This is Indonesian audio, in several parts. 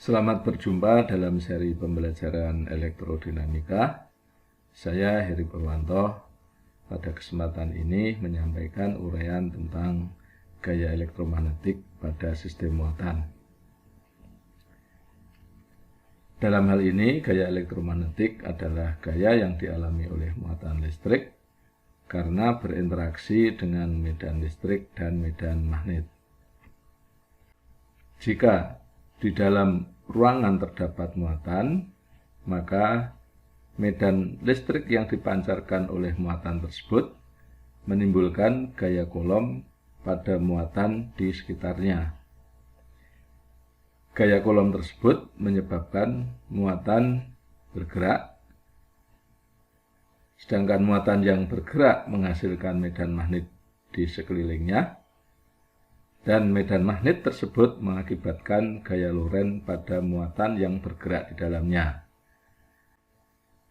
Selamat berjumpa dalam seri pembelajaran elektrodinamika. Saya Heri Purwanto. Pada kesempatan ini menyampaikan uraian tentang gaya elektromagnetik pada sistem muatan. Dalam hal ini, gaya elektromagnetik adalah gaya yang dialami oleh muatan listrik karena berinteraksi dengan medan listrik dan medan magnet. Jika di dalam ruangan terdapat muatan, maka medan listrik yang dipancarkan oleh muatan tersebut menimbulkan gaya Coulomb pada muatan di sekitarnya. Gaya Coulomb tersebut menyebabkan muatan bergerak, sedangkan muatan yang bergerak menghasilkan medan magnet di sekelilingnya, dan medan magnet tersebut mengakibatkan gaya Lorentz pada muatan yang bergerak di dalamnya.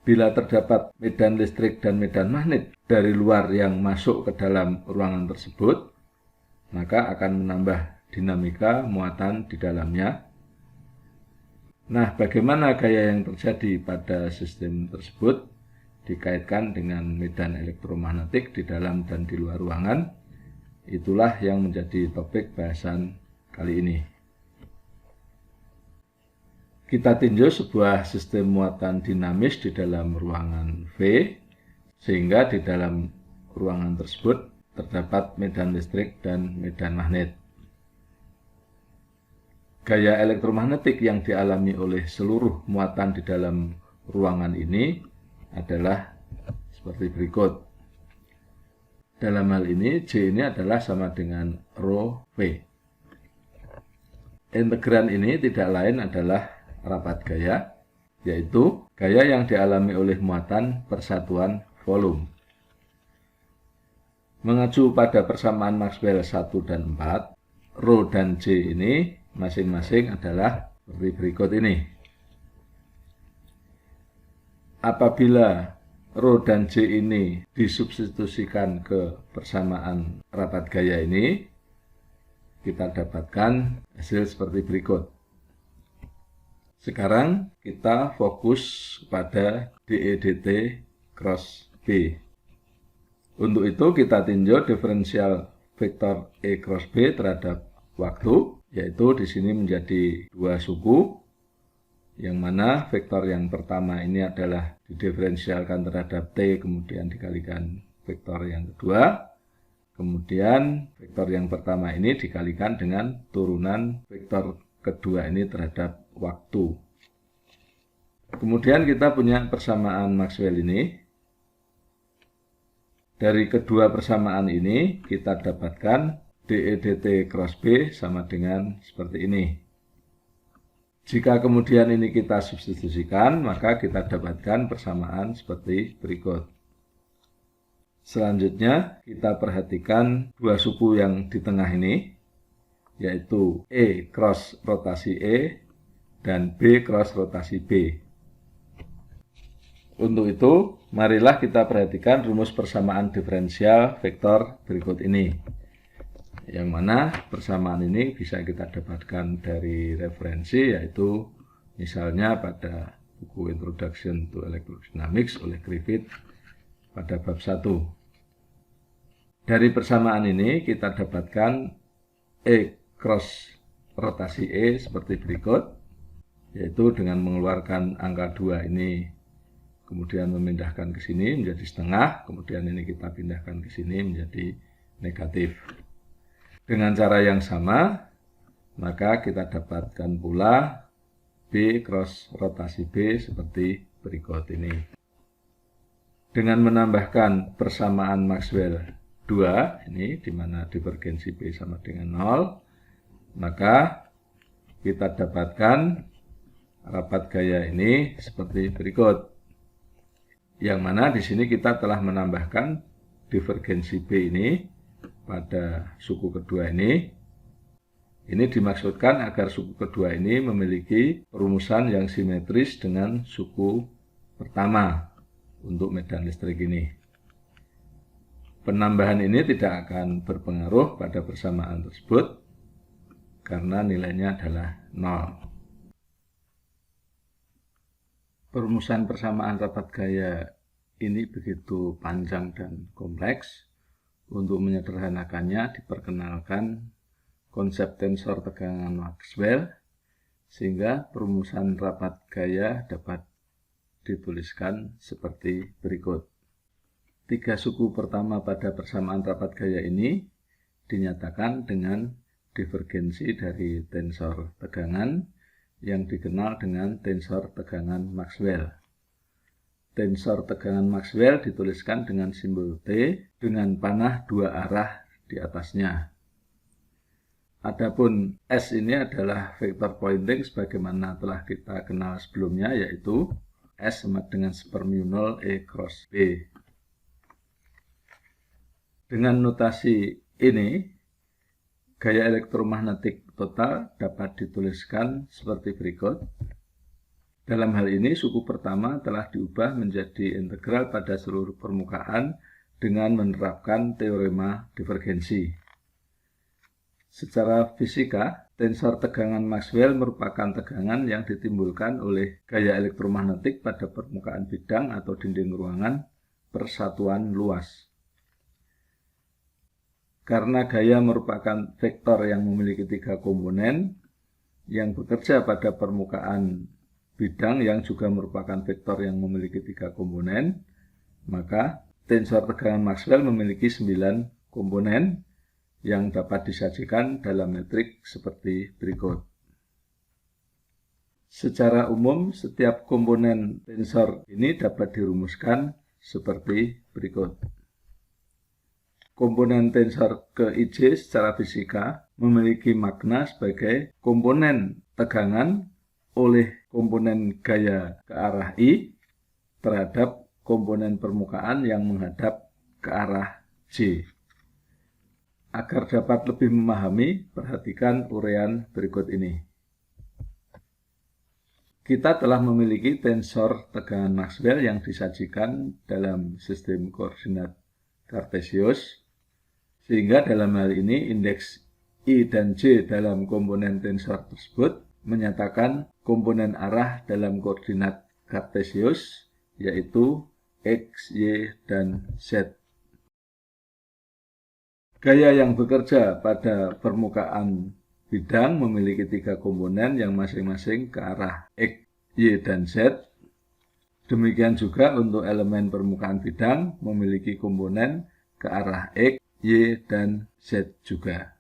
Bila terdapat medan listrik dan medan magnet dari luar yang masuk ke dalam ruangan tersebut, maka akan menambah dinamika muatan di dalamnya. Nah, bagaimana gaya yang terjadi pada sistem tersebut dikaitkan dengan medan elektromagnetik di dalam dan di luar ruangan? Itulah yang menjadi topik bahasan kali ini. Kita tinjau sebuah sistem muatan dinamis di dalam ruangan V, sehingga di dalam ruangan tersebut terdapat medan listrik dan medan magnet. Gaya elektromagnetik yang dialami oleh seluruh muatan di dalam ruangan ini adalah seperti berikut. Dalam hal ini, J ini adalah sama dengan rho V. Integran ini tidak lain adalah rapat gaya, yaitu gaya yang dialami oleh muatan persatuan volume. Mengacu pada persamaan Maxwell 1 dan 4, rho dan J ini masing-masing adalah seperti berikut ini. Apabila rho dan J ini disubstitusikan ke persamaan rapat gaya ini, kita dapatkan hasil seperti berikut. Sekarang kita fokus pada dE dt cross B. Untuk itu kita tinjau diferensial vektor E cross B terhadap waktu, yaitu di sini menjadi dua suku, yang mana vektor yang pertama ini adalah didiferensialkan terhadap T, kemudian dikalikan vektor yang kedua, kemudian vektor yang pertama ini dikalikan dengan turunan vektor kedua ini terhadap waktu. Kemudian kita punya persamaan Maxwell ini. Dari kedua persamaan ini kita dapatkan dE dt cross B sama dengan seperti ini. Jika kemudian ini kita substitusikan, maka kita dapatkan persamaan seperti berikut. Selanjutnya, kita perhatikan dua suku yang di tengah ini, yaitu E cross rotasi E dan B cross rotasi B. Untuk itu, marilah kita perhatikan rumus persamaan diferensial vektor berikut ini. Yang mana persamaan ini bisa kita dapatkan dari referensi, yaitu misalnya pada buku Introduction to Electrodynamics oleh Griffith pada bab 1. Dari persamaan ini kita dapatkan E cross rotasi E seperti berikut, yaitu dengan mengeluarkan angka 2 ini, kemudian memindahkan ke sini menjadi setengah, kemudian ini kita pindahkan ke sini menjadi negatif. Dengan cara yang sama, maka kita dapatkan pula B cross rotasi B seperti berikut ini. Dengan menambahkan persamaan Maxwell 2, ini di mana divergensi B sama dengan 0, maka kita dapatkan rapat gaya ini seperti berikut. Yang mana di sini kita telah menambahkan divergensi B ini pada suku kedua ini. Ini dimaksudkan agar suku kedua ini memiliki perumusan yang simetris dengan suku pertama untuk medan listrik ini. Penambahan ini tidak akan berpengaruh pada persamaan tersebut karena nilainya adalah 0. Perumusan persamaan rapat gaya ini begitu panjang dan kompleks. Untuk menyederhanakannya, diperkenalkan konsep tensor tegangan Maxwell, sehingga perumusan rapat gaya dapat dituliskan seperti berikut. 3 suku pertama pada persamaan rapat gaya ini dinyatakan dengan divergensi dari tensor tegangan yang dikenal dengan tensor tegangan Maxwell. Tensor tegangan Maxwell dituliskan dengan simbol T dengan panah 2 arah di atasnya. Adapun S ini adalah vektor Poynting sebagaimana telah kita kenal sebelumnya, yaitu S sama dengan spermu 0 E cross B. Dengan notasi ini, gaya elektromagnetik total dapat dituliskan seperti berikut. Dalam hal ini, suku pertama telah diubah menjadi integral pada seluruh permukaan dengan menerapkan teorema divergensi. Secara fisika, tensor tegangan Maxwell merupakan tegangan yang ditimbulkan oleh gaya elektromagnetik pada permukaan bidang atau dinding ruangan persatuan luas. Karena gaya merupakan vektor yang memiliki 3 komponen yang bekerja pada permukaan bidang yang juga merupakan vektor yang memiliki 3 komponen, maka tensor tegangan Maxwell memiliki 9 komponen yang dapat disajikan dalam metrik seperti berikut. Secara umum, setiap komponen tensor ini dapat dirumuskan seperti berikut. Komponen tensor ke IJ secara fisika memiliki makna sebagai komponen tegangan oleh komponen gaya ke arah I terhadap komponen permukaan yang menghadap ke arah J. Agar dapat lebih memahami, perhatikan uraian berikut ini. Kita telah memiliki tensor tegangan Maxwell yang disajikan dalam sistem koordinat kartesius, sehingga dalam hal ini indeks I dan J dalam komponen tensor tersebut menyatakan komponen arah dalam koordinat kartesius, yaitu X, Y, dan Z. Gaya yang bekerja pada permukaan bidang memiliki 3 komponen yang masing-masing ke arah X, Y, dan Z. Demikian juga untuk elemen permukaan bidang memiliki komponen ke arah X, Y, dan Z juga.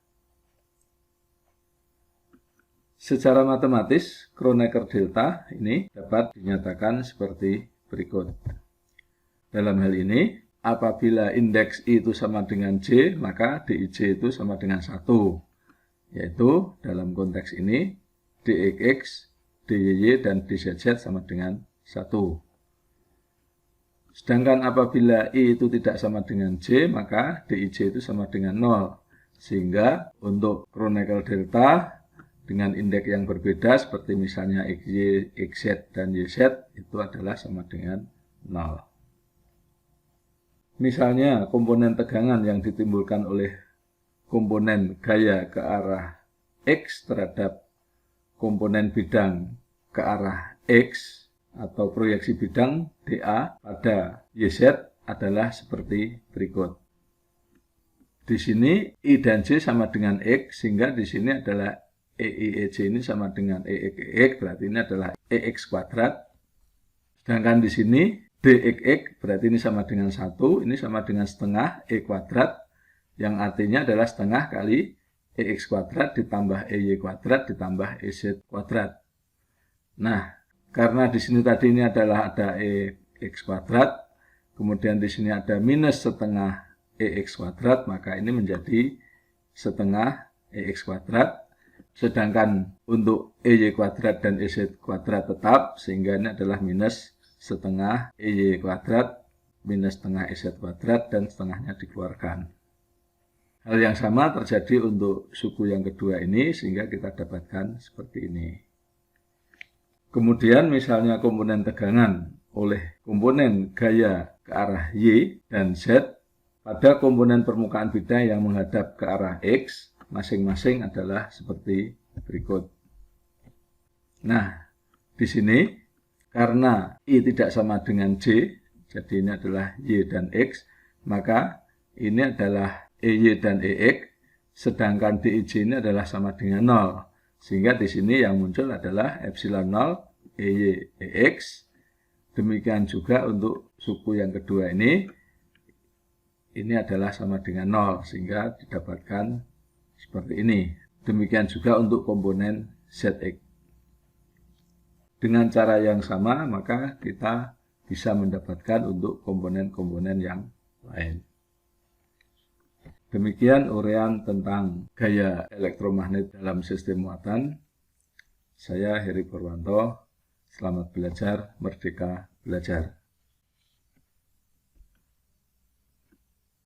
Secara matematis, Kronecker delta ini dapat dinyatakan seperti berikut. Dalam hal ini, apabila indeks I itu sama dengan J, maka DIJ itu sama dengan 1. Yaitu dalam konteks ini, DXX, DYY, dan DZZ sama dengan 1. Sedangkan apabila I itu tidak sama dengan J, maka DIJ itu sama dengan 0. Sehingga untuk Kronecker delta dengan indeks yang berbeda seperti misalnya XY, XZ, dan YZ itu adalah sama dengan 0. Misalnya komponen tegangan yang ditimbulkan oleh komponen gaya ke arah X terhadap komponen bidang ke arah X atau proyeksi bidang DA pada YZ adalah seperti berikut. Di sini I dan J sama dengan X, sehingga di sini adalah EI-EJ ini sama dengan EX, berarti ini adalah EX kuadrat. Sedangkan di sini DXX berarti ini sama dengan 1, ini sama dengan setengah E kuadrat, yang artinya adalah setengah kali EX kuadrat ditambah EY kuadrat ditambah EZ kuadrat. Nah, karena di sini tadi ini adalah ada EX kuadrat, kemudian di sini ada minus setengah EX kuadrat, maka ini menjadi setengah EX kuadrat. Sedangkan untuk EY kuadrat dan EZ kuadrat tetap, sehingga ini adalah minus setengah EY kuadrat minus setengah EZ kuadrat, dan setengahnya dikeluarkan. Hal yang sama terjadi untuk suku yang kedua ini, sehingga kita dapatkan seperti ini. Kemudian misalnya komponen tegangan oleh komponen gaya ke arah Y dan Z pada komponen permukaan bidang yang menghadap ke arah X masing-masing adalah seperti berikut. Nah, di sini karena I tidak sama dengan J, jadi ini adalah Y dan X, maka ini adalah EY dan EX, sedangkan DIJ ini adalah sama dengan 0. Sehingga di sini yang muncul adalah epsilon 0 EY EX. Demikian juga untuk suku yang kedua ini adalah sama dengan 0, sehingga didapatkan seperti ini. Demikian juga untuk komponen ZX. Dengan cara yang sama, maka kita bisa mendapatkan untuk komponen-komponen yang lain. Demikian uraian tentang gaya elektromagnet dalam sistem muatan. Saya Heri Purwanto. Selamat belajar, merdeka belajar.